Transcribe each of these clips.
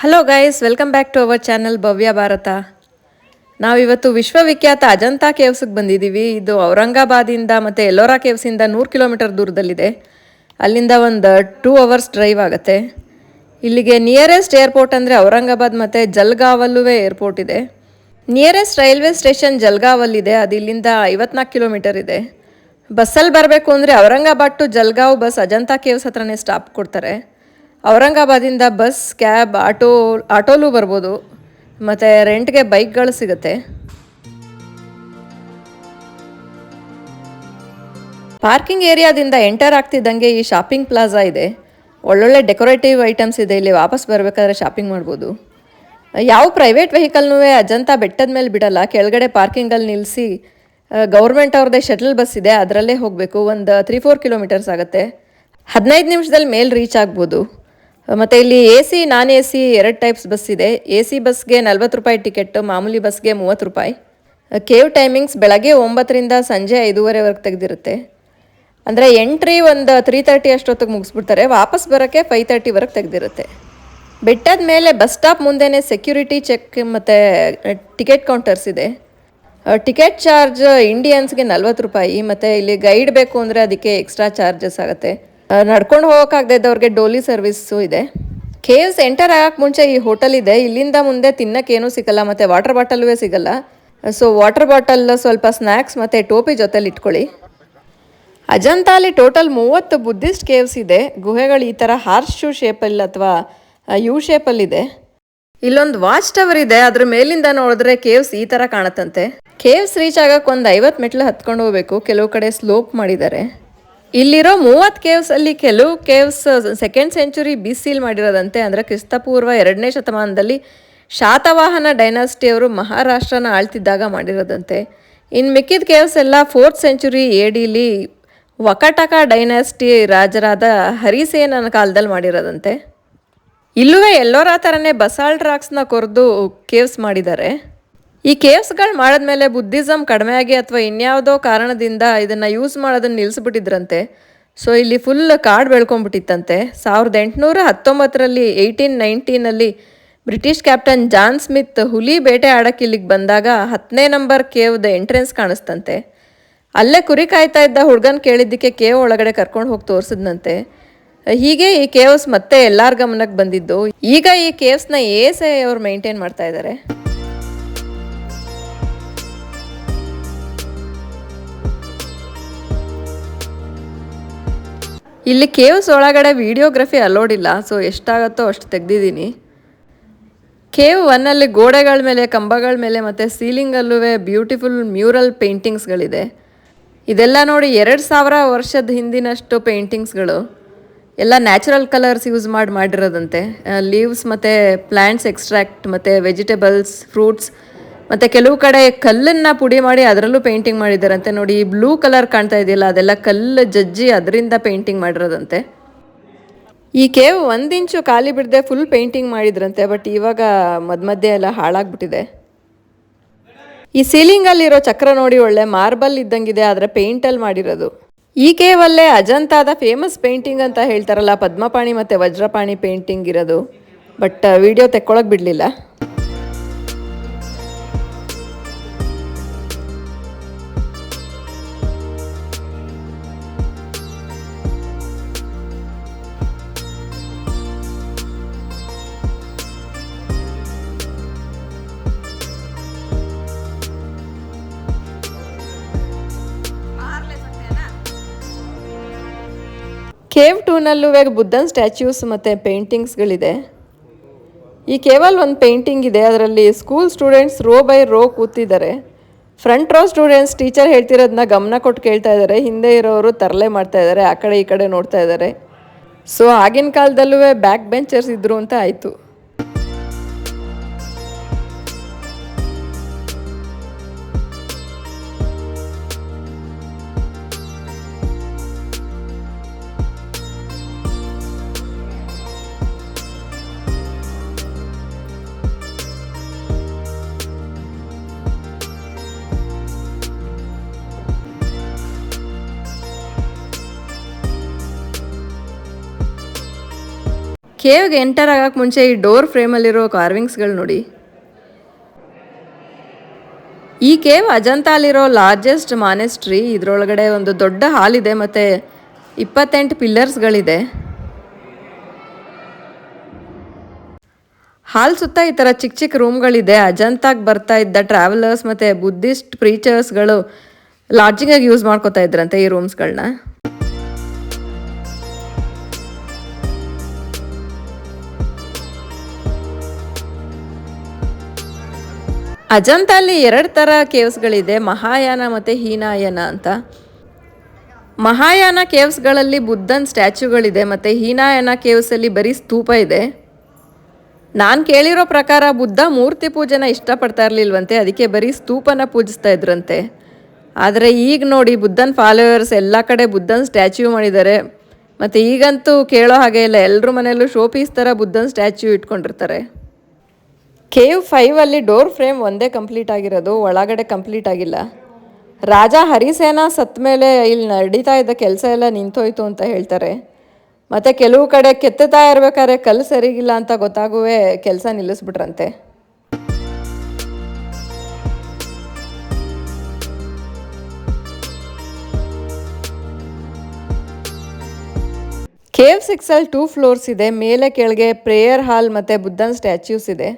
Hello guys, welcome back to our channel Bhavya Bharat. ನಾವಿವತ್ತು ವಿಶ್ವವಿಖ್ಯಾತ ಅಜಂತಾ ಕೇವ್ಸ್ಗೆ ಬಂದಿದ್ದೀವಿ. ಇದು ಔರಂಗಾಬಾದಿಂದ ಮತ್ತು ಎಲ್ಲೋರಾ ಕೇವ್ಸಿಂದ 100 ಕಿಲೋಮೀಟರ್ ದೂರದಲ್ಲಿದೆ. ಅಲ್ಲಿಂದ ಒಂದು 2 ಅವರ್ಸ್ ಡ್ರೈವ್ ಆಗುತ್ತೆ. ಇಲ್ಲಿಗೆ ನಿಯರೆಸ್ಟ್ ಏರ್ಪೋರ್ಟ್ ಅಂದರೆ ಔರಂಗಾಬಾದ್ ಮತ್ತು ಜಲ್ಗಾವಲ್ಲೂ ಏರ್ಪೋರ್ಟ್ ಇದೆ. ನಿಯರೆಸ್ಟ್ ರೈಲ್ವೆ ಸ್ಟೇಷನ್ ಜಲ್ಗಾವಲ್ಲಿದೆ. ಅದು ಇಲ್ಲಿಂದ 54 ಕಿಲೋಮೀಟರ್ ಇದೆ. ಬಸ್ಸಲ್ಲಿ ಬರಬೇಕು ಅಂದರೆ Aurangabad to Jalgaon bus Ajanta caves ಹತ್ರನೇ ಸ್ಟಾಪ್ ಕೊಡ್ತಾರೆ. ಔರಂಗಾಬಾದಿಂದ ಬಸ್, ಕ್ಯಾಬ್, ಆಟೋಲೂ ಬರ್ಬೋದು. ಮತ್ತು ರೆಂಟ್ಗೆ ಬೈಕ್ಗಳು ಸಿಗುತ್ತೆ. ಪಾರ್ಕಿಂಗ್ ಏರಿಯಾದಿಂದ ಎಂಟರ್ ಆಗ್ತಿದ್ದಂಗೆ ಈ ಶಾಪಿಂಗ್ ಪ್ಲಾಜಾ ಇದೆ. ಒಳ್ಳೊಳ್ಳೆ ಡೆಕೋರೇಟಿವ್ ಐಟಮ್ಸ್ ಇದೆ. ಇಲ್ಲಿ ವಾಪಸ್ ಬರಬೇಕಾದ್ರೆ ಶಾಪಿಂಗ್ ಮಾಡ್ಬೋದು. ಯಾವ ಪ್ರೈವೇಟ್ ವೆಹಿಕಲ್ನೂ ಅಜಂತಾ ಬೆಟ್ಟದ ಮೇಲೆ ಬಿಡಲ್ಲ. ಕೆಳಗಡೆ ಪಾರ್ಕಿಂಗಲ್ಲಿ ನಿಲ್ಲಿಸಿ ಗೌರ್ಮೆಂಟ್ ಅವ್ರದ್ದೇ ಶಟಲ್ ಬಸ್ ಇದೆ, ಅದರಲ್ಲೇ ಹೋಗಬೇಕು. ಒಂದು 3-4 ಕಿಲೋಮೀಟರ್ಸ್ ಆಗುತ್ತೆ. 15 ನಿಮಿಷದಲ್ಲಿ ಮೇಲೆ ರೀಚ್ ಆಗ್ಬೋದು. ಮತ್ತು ಇಲ್ಲಿ A C, non A C 2 types bus ಇದೆ. ಎ ಸಿ ಬಸ್ಗೆ 40 ರೂಪಾಯಿ ಟಿಕೆಟ್, ಮಾಮೂಲಿ ಬಸ್ಗೆ 30 ರೂಪಾಯಿ. ಕೇವ್ ಟೈಮಿಂಗ್ಸ್ ಬೆಳಗ್ಗೆ 9ರಿಂದ ಸಂಜೆ 5:30ವರೆಗೆ ತೆಗೆದಿರುತ್ತೆ. ಅಂದರೆ ಎಂಟ್ರಿ ಒಂದು 3:30 ಅಷ್ಟೊತ್ತಿಗೆ ಮುಗಿಸ್ಬಿಡ್ತಾರೆ. ವಾಪಸ್ ಬರೋಕ್ಕೆ 5:30ವರೆಗೆ ತೆಗೆದಿರುತ್ತೆ. ಬೆಟ್ಟದ ಮೇಲೆ ಬಸ್ ಸ್ಟಾಪ್ ಮುಂದೆನೇ ಸೆಕ್ಯೂರಿಟಿ ಚೆಕ್ ಮತ್ತು ಟಿಕೆಟ್ ಕೌಂಟರ್ಸ್ ಇದೆ. ಟಿಕೆಟ್ ಚಾರ್ಜ್ ಇಂಡಿಯನ್ಸ್ಗೆ 40 ರೂಪಾಯಿ. ಮತ್ತು ಇಲ್ಲಿ ಗೈಡ್ ಬೇಕು ಅಂದರೆ ಅದಕ್ಕೆ ಎಕ್ಸ್ಟ್ರಾ ಚಾರ್ಜಸ್ ಆಗುತ್ತೆ. ನಡ್ಕೊಂಡು ಹೋಗೋಕ್ಕಾಗದೇ ಇದ್ದವ್ರಿಗೆ ಡೋಲಿ ಸರ್ವಿಸ್ಸು ಇದೆ. ಕೇವ್ಸ್ ಎಂಟರ್ ಆಗೋಕ್ಕೆ ಮುಂಚೆ ಈ ಹೋಟೆಲ್ ಇದೆ. ಇಲ್ಲಿಂದ ಮುಂದೆ ತಿನ್ನೋಕ್ಕೇನೂ ಸಿಗಲ್ಲ ಮತ್ತು ವಾಟರ್ ಬಾಟಲ್ವೇ ಸಿಗಲ್ಲ. ಸೊ ವಾಟರ್ ಬಾಟಲ್, ಸ್ವಲ್ಪ ಸ್ನ್ಯಾಕ್ಸ್ ಮತ್ತು ಟೋಪಿ ಜೊತೆಲಿ ಇಟ್ಕೊಳ್ಳಿ. ಅಜಂತಾಲಿ ಟೋಟಲ್ 30 ಬುದ್ಧಿಸ್ಟ್ ಕೇವ್ಸ್ ಇದೆ. ಗುಹೆಗಳು ಈ ಥರ ಹಾರ್ಸ್ ಶೂ ಶೇಪಲ್ಲಿ ಅಥವಾ ಯು ಶೇಪಲ್ಲಿದೆ. ಇಲ್ಲೊಂದು ವಾಚ್ ಟವರ್ ಇದೆ. ಅದ್ರ ಮೇಲಿಂದ ನೋಡಿದ್ರೆ ಕೇವ್ಸ್ ಈ ಥರ ಕಾಣತ್ತಂತೆ. ಕೇವ್ಸ್ ರೀಚ್ ಆಗೋಕ್ಕೆ ಒಂದು 50 ಮೆಟ್ಲು ಹತ್ಕೊಂಡು ಹೋಗಬೇಕು. ಕೆಲವು ಕಡೆ ಸ್ಲೋಪ್ ಮಾಡಿದ್ದಾರೆ. ಇಲ್ಲಿರೋ 30 ಕೇವ್ಸಲ್ಲಿ ಕೆಲವು ಕೇವ್ಸ್ 2nd ಸೆಂಚುರಿ BC ಮಾಡಿರೋದಂತೆ. ಅಂದರೆ ಕ್ರಿಸ್ತಪೂರ್ವ 2ನೇ ಶತಮಾನದಲ್ಲಿ ಶಾತವಾಹನ ಡೈನಾಸ್ಟಿಯವರು ಮಹಾರಾಷ್ಟ್ರನ ಆಳ್ತಿದ್ದಾಗ ಮಾಡಿರೋದಂತೆ. ಇನ್ನು ಮಿಕ್ಕಿದ ಕೇವ್ಸ್ ಎಲ್ಲ 4th ಸೆಂಚುರಿ ADಲಿ ವಕಟಕ ಡೈನಾಸ್ಟಿ ರಾಜರಾದ ಹರಿಸೇನನ ಕಾಲದಲ್ಲಿ ಮಾಡಿರೋದಂತೆ. ಇಲ್ಲೂ ಎಲ್ಲೋರಾ ಥರನೇ ಬಸಾಲ್ಟ್ ರಾಕ್ಸ್ನ ಕೊರೆದು ಕೇವ್ಸ್ ಮಾಡಿದ್ದಾರೆ. ಈ ಕೇವ್ಸ್ಗಳು ಮಾಡಿದ್ಮೇಲೆ ಬುದ್ಧಿಸಮ್ ಕಡಿಮೆ ಆಗಿ ಅಥವಾ ಇನ್ಯಾವುದೋ ಕಾರಣದಿಂದ ಇದನ್ನು ಯೂಸ್ ಮಾಡೋದನ್ನು ನಿಲ್ಲಿಸ್ಬಿಟ್ಟಿದ್ರಂತೆ. ಸೊ ಇಲ್ಲಿ ಫುಲ್ ಕಾಡು ಬೆಳ್ಕೊಂಡ್ಬಿಟ್ಟಿತ್ತಂತೆ. 1819ರಲ್ಲಿ 1819ನಲ್ಲಿ ಬ್ರಿಟಿಷ್ ಕ್ಯಾಪ್ಟನ್ ಜಾನ್ ಸ್ಮಿತ್ ಹುಲಿ ಬೇಟೆ ಆಡೋಕ್ಕೆ ಇಲ್ಲಿಗೆ ಬಂದಾಗ 10ನೇ ನಂಬರ್ ಕೇವ್ದ ಎಂಟ್ರೆನ್ಸ್ ಕಾಣಿಸ್ತಂತೆ. ಅಲ್ಲೇ ಕುರಿ ಕಾಯ್ತಾ ಇದ್ದ ಹುಡುಗನ ಕೇಳಿದ್ದಕ್ಕೆ ಕೇವ್ ಒಳಗಡೆ ಕರ್ಕೊಂಡು ಹೋಗಿ ತೋರಿಸಿದ್ನಂತೆ. ಹೀಗೆ ಈ ಕೇವ್ಸ್ ಮತ್ತೆ ಎಲ್ಲರ ಗಮನಕ್ಕೆ ಬಂದಿದ್ದು. ಈಗ ಈ ಕೇವ್ಸ್ನ ASI ಅವರು ಮೇಂಟೈನ್ ಮಾಡ್ತಾ ಇದ್ದಾರೆ. ಇಲ್ಲಿ ಕೇವ್ಸ್ ಒಳಗಡೆ ವಿಡಿಯೋಗ್ರಫಿ ಅಲೋಡ್ ಇಲ್ಲ. ಸೊ ಎಷ್ಟಾಗತ್ತೋ ಅಷ್ಟು ತೆಗೆದಿದ್ದೀನಿ. ಕೇವ್ 1ಅಲ್ಲಿ ಗೋಡೆಗಳ ಮೇಲೆ, ಕಂಬಗಳ ಮೇಲೆ ಮತ್ತು ಸೀಲಿಂಗಲ್ಲೂ ಬ್ಯೂಟಿಫುಲ್ ಮ್ಯೂರಲ್ ಪೇಂಟಿಂಗ್ಸ್ಗಳಿದೆ. ಇದೆಲ್ಲ ನೋಡಿ 2000 ವರ್ಷದ ಹಿಂದಿನಷ್ಟು ಪೇಂಟಿಂಗ್ಸ್ಗಳು. ಎಲ್ಲ ನ್ಯಾಚುರಲ್ ಕಲರ್ಸ್ ಯೂಸ್ ಮಾಡಿರೋದಂತೆ. ಲೀವ್ಸ್ ಮತ್ತು ಪ್ಲ್ಯಾಂಟ್ಸ್ ಎಕ್ಸ್ಟ್ರಾಕ್ಟ್ ಮತ್ತು ವೆಜಿಟೇಬಲ್ಸ್, ಫ್ರೂಟ್ಸ್ ಮತ್ತು ಕೆಲವು ಕಡೆ ಕಲ್ಲನ್ನು ಪುಡಿ ಮಾಡಿ ಅದರಲ್ಲೂ ಪೇಂಟಿಂಗ್ ಮಾಡಿದ್ದಾರಂತೆ. ನೋಡಿ, ಈ ಬ್ಲೂ ಕಲರ್ ಕಾಣ್ತಾ ಇದೆಯಲ್ಲ, ಅದೆಲ್ಲ ಕಲ್ಲು ಜಜ್ಜಿ ಅದರಿಂದ ಪೇಂಟಿಂಗ್ ಮಾಡಿರೋದಂತೆ. ಈ ಕೇವ್ 1 ಇಂಚು ಖಾಲಿ ಬಿಡದೆ ಫುಲ್ ಪೇಂಟಿಂಗ್ ಮಾಡಿದ್ರಂತೆ. ಬಟ್ ಇವಾಗ ಮಧ್ಯೆ ಎಲ್ಲ ಹಾಳಾಗ್ಬಿಟ್ಟಿದೆ. ಈ ಸೀಲಿಂಗಲ್ಲಿರೋ ಚಕ್ರ ನೋಡಿ, ಒಳ್ಳೆ ಮಾರ್ಬಲ್ ಇದ್ದಂಗಿದೆ, ಆದರೆ ಪೇಂಟಲ್ಲಿ ಮಾಡಿರೋದು. ಈ ಕೇವಲ್ಲೇ ಅಜಂತಾದ ಫೇಮಸ್ ಪೇಂಟಿಂಗ್ ಅಂತ ಹೇಳ್ತಾರಲ್ಲ, ಪದ್ಮಪಾಣಿ ಮತ್ತು ವಜ್ರಪಾಣಿ ಪೇಂಟಿಂಗ್ ಇರೋದು. ಬಟ್ ವಿಡಿಯೋ ತೆಕ್ಕೊಳಕ್ಕೆ ಬಿಡಲಿಲ್ಲ. ಕೇವ್ 2ನಲ್ಲೂ ಬುದ್ಧನ್ ಸ್ಟ್ಯಾಚ್ಯೂಸ್ ಮತ್ತು ಪೇಂಟಿಂಗ್ಸ್ಗಳಿದೆ. ಈ ಕೇವಲ್ ಒಂದು ಪೇಂಟಿಂಗ್ ಇದೆ. ಅದರಲ್ಲಿ school students row by row ಕೂತಿದ್ದಾರೆ. ಫ್ರಂಟ್ ರೋ ಸ್ಟೂಡೆಂಟ್ಸ್ ಟೀಚರ್ ಹೇಳ್ತಿರೋದನ್ನ ಗಮನ ಕೊಟ್ಟು ಕೇಳ್ತಾ ಇದ್ದಾರೆ. ಹಿಂದೆ ಇರೋರು ತರಲೆ ಮಾಡ್ತಾ ಇದ್ದಾರೆ, ಆ ಕಡೆ ಈ ಕಡೆ ನೋಡ್ತಾ ಇದ್ದಾರೆ. ಸೊ ಆಗಿನ ಕಾಲದಲ್ಲೂ ಬ್ಯಾಕ್ ಬೆಂಚರ್ಸ್ ಇದ್ರು ಅಂತ ಆಯಿತು. ಕೇವ್ಗೆ ಎಂಟರ್ ಆಗಕ್ಕೆ ಮುಂಚೆ ಈ ಡೋರ್ ಫ್ರೇಮಲ್ಲಿರೋ ಕಾರ್ವಿಂಗ್ಸ್ಗಳು ನೋಡಿ. ಈ ಕೇವ್ ಅಜಂತಾಲಿರೋ ಲಾರ್ಜೆಸ್ಟ್ ಮಾನೆಸ್ಟ್ರಿ. ಇದರೊಳಗಡೆ ಒಂದು ದೊಡ್ಡ ಹಾಲ್ ಇದೆ ಮತ್ತು 28 ಪಿಲ್ಲರ್ಸ್ಗಳಿದೆ. ಹಾಲ್ ಸುತ್ತ ಈ ಥರ ಚಿಕ್ಕ ಚಿಕ್ಕ ರೂಮ್ಗಳಿದೆ. ಅಜಂತಾಗೆ ಬರ್ತಾ ಇದ್ದ ಟ್ರಾವೆಲರ್ಸ್ ಮತ್ತು ಬುದ್ಧಿಸ್ಟ್ ಪ್ರೀಚರ್ಸ್ಗಳು ಲಾಡ್ಜಿಂಗಾಗಿ ಯೂಸ್ ಮಾಡ್ಕೋತಾ ಇದ್ರಂತೆ ಈ ರೂಮ್ಸ್ಗಳನ್ನ. ಅಜಂತಾಲ್ಲಿ 2 ಥರ ಕೇವ್ಸ್ಗಳಿದೆ, ಮಹಾಯಾನ ಮತ್ತು ಹೀನಾಯನ ಅಂತ. ಮಹಾಯಾನ ಕೇವ್ಸ್ಗಳಲ್ಲಿ ಬುದ್ಧನ ಸ್ಟ್ಯಾಚ್ಯೂಗಳಿದೆ ಮತ್ತು ಹೀನಾಯನ ಕೇವ್ಸಲ್ಲಿ ಬರೀ ಸ್ತೂಪ ಇದೆ. ನಾನು ಕೇಳಿರೋ ಪ್ರಕಾರ ಬುದ್ಧ ಮೂರ್ತಿ ಪೂಜೆನ ಇಷ್ಟಪಡ್ತಾ ಇರಲಿಲ್ವಂತೆ, ಅದಕ್ಕೆ ಬರೀ ಸ್ತೂಪನ ಪೂಜಿಸ್ತಾ ಇದ್ರಂತೆ. ಆದರೆ ಈಗ ನೋಡಿ ಬುದ್ಧನ ಫಾಲೋವರ್ಸ್ ಎಲ್ಲ ಕಡೆ ಬುದ್ಧನ ಸ್ಟ್ಯಾಚ್ಯೂ ಮಾಡಿದ್ದಾರೆ. ಮತ್ತು ಈಗಂತೂ ಕೇಳೋ ಹಾಗೆ ಇಲ್ಲ, ಎಲ್ಲರ ಮನೆಯಲ್ಲೂ ಶೋ ಪೀಸ್ ಥರ ಬುದ್ಧನ ಸ್ಟ್ಯಾಚ್ಯೂ ಇಟ್ಕೊಂಡಿರ್ತಾರೆ. ಕೇವ್ 5 ಡೋರ್ ಫ್ರೇಮ್ ಒಂದೇ ಕಂಪ್ಲೀಟ್ ಆಗಿರೋದು, ಒಳಗಡೆ ಕಂಪ್ಲೀಟ್ ಆಗಿಲ್ಲ. ರಾಜ ಹರಿಸೇನ ಸತ್ತ ಮೇಲೆ ಇಲ್ಲಿ ನಡೀತಾ ಇದ್ದ ಕೆಲಸ ಎಲ್ಲ ನಿಂತೋಯ್ತು ಅಂತ ಹೇಳ್ತಾರೆ. ಮತ್ತು ಕೆಲವು ಕಡೆ ಕೆತ್ತುತ್ತಾ ಇರ್ಬೇಕಾದ್ರೆ ಕಲ್ಲು ಸರಿಗಿಲ್ಲ ಅಂತ ಗೊತ್ತಾಗುವೆ ಕೆಲಸ ನಿಲ್ಲಿಸ್ಬಿಟ್ರಂತೆ. ಕೇವ್ 6 2 ಫ್ಲೋರ್ಸ್ ಇದೆ. ಮೇಲೆ ಕೆಳಗೆ ಪ್ರೇಯರ್ ಹಾಲ್ ಮತ್ತು ಬುದ್ಧನ ಸ್ಟ್ಯಾಚ್ಯೂಸ್ ಇದೆ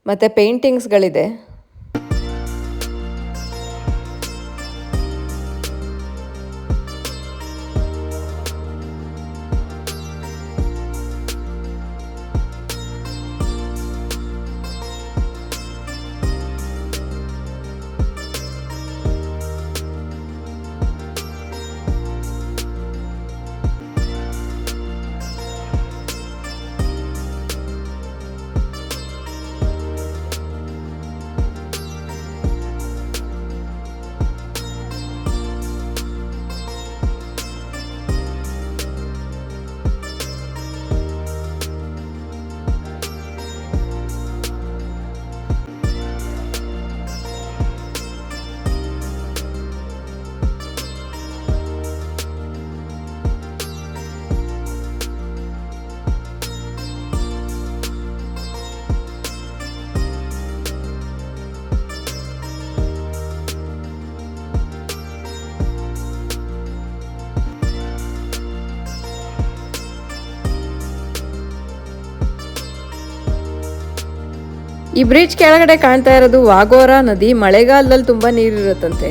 ಮತ್ತು ಪೇಂಟಿಂಗ್ಸ್ಗಳಿದೆ. ಈ ಬ್ರಿಡ್ಜ್ ಕೆಳಗಡೆ ಕಾಣ್ತಾ ಇರೋದು ವಾಗೋರಾ ನದಿ. ಮಳೆಗಾಲದಲ್ಲಿ ತುಂಬಾ ನೀರಿರುತ್ತಂತೆ.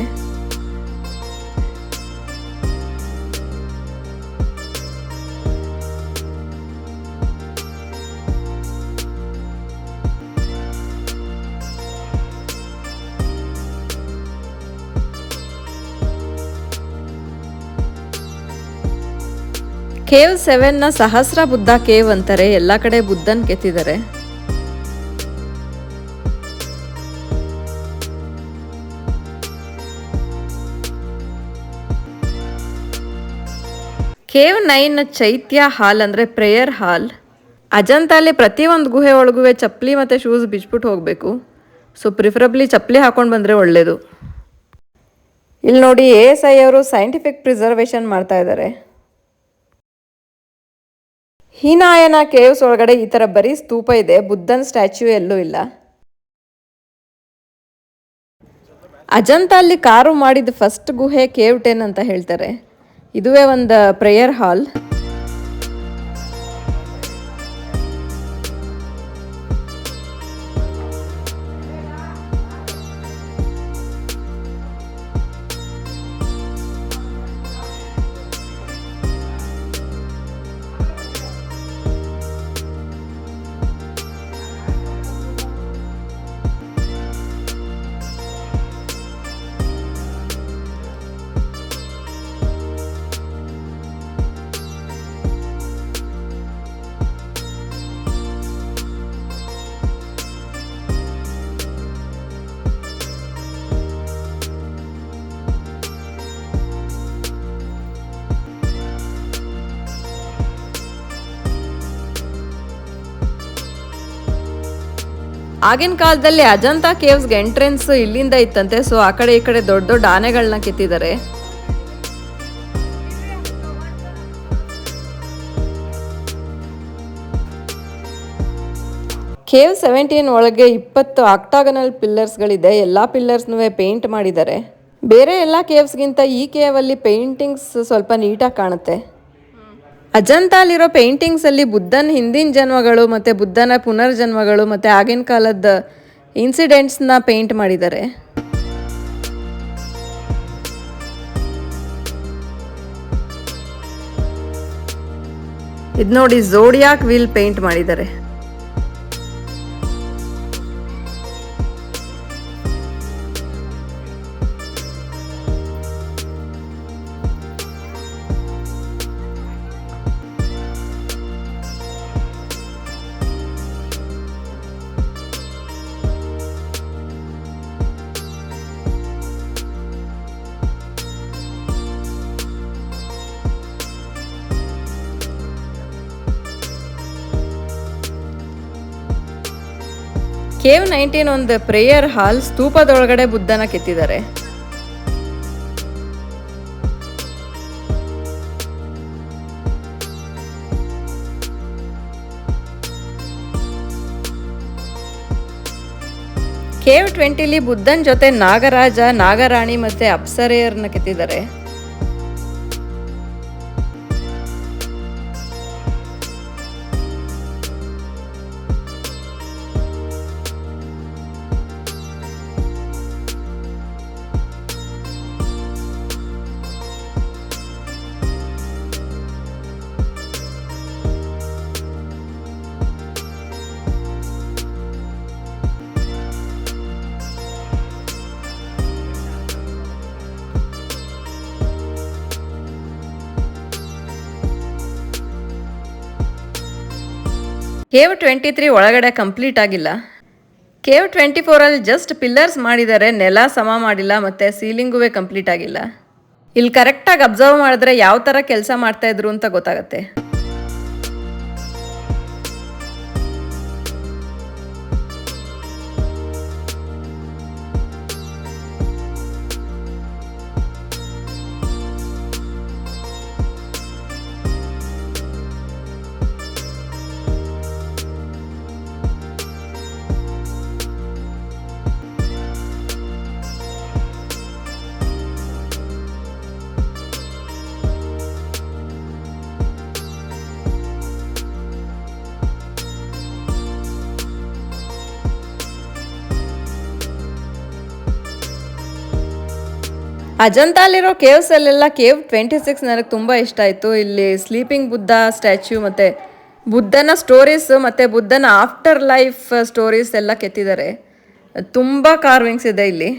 ಕೇವ್ 7 ಸಹಸ್ರ ಬುದ್ಧ ಕೇವ್ ಅಂತಾರೆ. ಎಲ್ಲ ಕಡೆ ಬುದ್ಧನ್ ಕೆತ್ತಿದ್ದಾರೆ. ಕೇವ್ 9 ಚೈತ್ಯ ಹಾಲ್ ಅಂದರೆ ಪ್ರೇಯರ್ ಹಾಲ್. ಅಜಂತಾಲಿ ಪ್ರತಿಯೊಂದು ಗುಹೆ ಒಳಗೂ ಚಪ್ಪಲಿ ಮತ್ತು ಶೂಸ್ ಬಿಚ್ಬಿಟ್ಟು ಹೋಗಬೇಕು. ಸೊ ಪ್ರಿಫರಬ್ಲಿ ಚಪ್ಪಲಿ ಹಾಕೊಂಡು ಬಂದರೆ ಒಳ್ಳೆಯದು. ಇಲ್ಲಿ ನೋಡಿ ASI ಅವರು ಸೈಂಟಿಫಿಕ್ ಪ್ರಿಸರ್ವೇಷನ್ ಮಾಡ್ತಾ ಇದ್ದಾರೆ. ಹೀನಾಯನ ಕೇವ್ಸ್ ಒಳಗಡೆ ಈ ಥರ ಬರೀ ಸ್ತೂಪ ಇದೆ, ಬುದ್ಧನ ಸ್ಟ್ಯಾಚ್ಯೂ ಎಲ್ಲೂ ಇಲ್ಲ. ಅಜಂತಾಲ್ಲಿ ಕಾರು ಮಾಡಿದ ಫಸ್ಟ್ ಗುಹೆ ಕೇವ್ 10 ಅಂತ ಹೇಳ್ತಾರೆ. ಇದುವೇ ಒಂದು ಪ್ರೇಯರ್ ಹಾಲ್. ಆಗಿನ ಕಾಲದಲ್ಲಿ ಅಜಂತಾ ಕೇವ್ಸ್ಗೆ ಎಂಟ್ರೆನ್ಸ್ ಇಲ್ಲಿಂದ ಇತ್ತಂತೆ. ಸೊ ಆ ಕಡೆ ಈ ಕಡೆ ದೊಡ್ಡ ದೊಡ್ಡ ಆನೆಗಳನ್ನ ಕೆತ್ತಿದ್ದಾರೆ. ಕೇವ್ 17 ಒಳಗೆ 20 ಆಕ್ಟಾಗನಲ್ ಪಿಲ್ಲರ್ಸ್ಗಳಿದೆ. ಎಲ್ಲ ಪಿಲ್ಲರ್ಸ್ನೂ ಪೇಂಟ್ ಮಾಡಿದ್ದಾರೆ. ಬೇರೆ ಎಲ್ಲ ಕೇವ್ಸ್ಗಿಂತ ಈ ಕೇವಲ್ಲಿ ಪೇಂಟಿಂಗ್ಸ್ ಸ್ವಲ್ಪ ನೀಟಾಗಿ ಕಾಣುತ್ತೆ. ಅಜಂತಾಲಿರೋ ಪೇಂಟಿಂಗ್ಸಲ್ಲಿ ಬುದ್ಧನ ಹಿಂದಿನ ಜನ್ಮಗಳು ಮತ್ತು ಬುದ್ಧನ ಪುನರ್ಜನ್ಮಗಳು ಮತ್ತು ಆಗಿನ ಕಾಲದ ಇನ್ಸಿಡೆಂಟ್ಸ್ನ ಪೇಂಟ್ ಮಾಡಿದ್ದಾರೆ. ಇದು ನೋಡಿ, ಝೋಡಿಯಾಕ್ ವೀಲ್ ಪೇಂಟ್ ಮಾಡಿದ್ದಾರೆ. ಕೇವ್ 19 ಒಂದು ಪ್ರೇಯರ್ ಹಾಲ್. ಸ್ತೂಪದೊಳಗಡೆ ಬುದ್ಧನ ಕೆತ್ತಿದ್ದಾರೆ. ಕೇವ್ 20ಲಿ ಬುದ್ಧನ ಜೊತೆ ನಾಗರಾಜ, ನಾಗರಾಣಿ ಮತ್ತೆ ಅಪ್ಸರೆಯರ್ನ ಕೆತ್ತಿದ್ದಾರೆ. ಕೇವ್ 23 ಒಳಗಡೆ ಕಂಪ್ಲೀಟ್ ಆಗಿಲ್ಲ. ಕೇವ್ 24ಅಲ್ಲಿ ಜಸ್ಟ್ ಪಿಲ್ಲರ್ಸ್ ಮಾಡಿದ್ದಾರೆ, ನೆಲ ಸಮ ಮಾಡಿಲ್ಲ ಮತ್ತು ಸೀಲಿಂಗೂ ಕಂಪ್ಲೀಟ್ ಆಗಿಲ್ಲ. ಇಲ್ಲಿ ಕರೆಕ್ಟಾಗಿ ಅಬ್ಸರ್ವ್ ಮಾಡಿದ್ರೆ ಯಾವ ಥರ ಕೆಲಸ ಮಾಡ್ತಾಯಿದ್ರು ಅಂತ ಗೊತ್ತಾಗುತ್ತೆ. ಅಜಂತಾಲಿರೋ ಕೇವ್ಸಲ್ಲೆಲ್ಲ ಕೇವ್ 26 ನನಗೆ ತುಂಬ ಇಷ್ಟ ಆಯಿತು. ಇಲ್ಲಿ ಸ್ಲೀಪಿಂಗ್ ಬುದ್ಧ ಸ್ಟ್ಯಾಚ್ಯೂ ಮತ್ತು ಬುದ್ಧನ ಸ್ಟೋರೀಸ್ ಮತ್ತು ಬುದ್ಧನ ಆಫ್ಟರ್ ಲೈಫ್ ಸ್ಟೋರೀಸ್ ಎಲ್ಲ ಕೆತ್ತಿದ್ದಾರೆ. ತುಂಬ ಕಾರ್ವಿಂಗ್ಸ್ ಇದೆ ಇಲ್ಲಿ.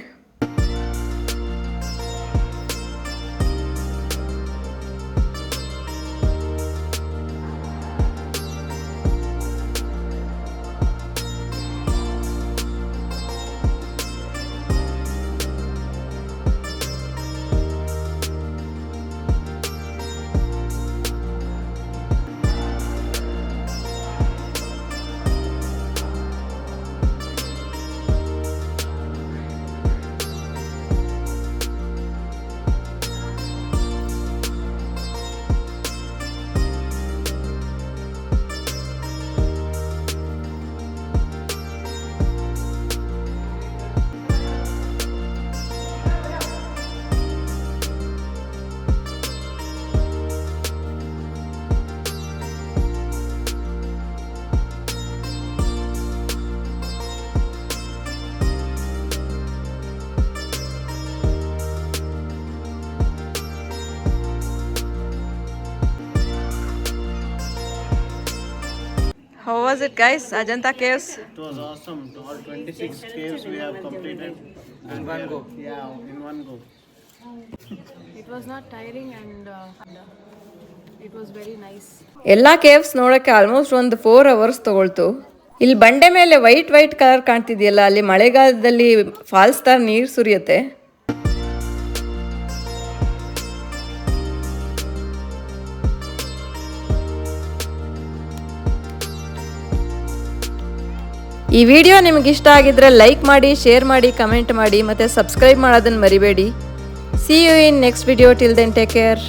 How was it, guys? Ajanta Caves? It was awesome. All 26 caves we have completed in one go. Yeah, in one go. It was not tiring and it was very nice. ಎಲ್ಲ caves ನೋಡೋಕ್ಕೆ almost ಒಂದು 4 hours ತಗೊಳ್ತು. ಇಲ್ಲಿ ಬಂಡೆ ಮೇಲೆ white colour ಕಾಣ್ತಿದೆಯಲ್ಲ, ಅಲ್ಲಿ ಮಳೆಗಾಲದಲ್ಲಿ falls ಥರ ನೀರು ಸುರಿಯುತ್ತೆ. ಈ ವಿಡಿಯೋ ನಿಮಗೆ ಇಷ್ಟ ಆಗಿದ್ರೆ ಲೈಕ್ ಮಾಡಿ, ಶೇರ್ ಮಾಡಿ, ಕಮೆಂಟ್ ಮಾಡಿ ಮತ್ತು ಸಬ್ಸ್ಕ್ರೈಬ್ ಮಾಡೋದನ್ನು ಮರಿಬೇಡಿ. See you in next video. Till then, take care.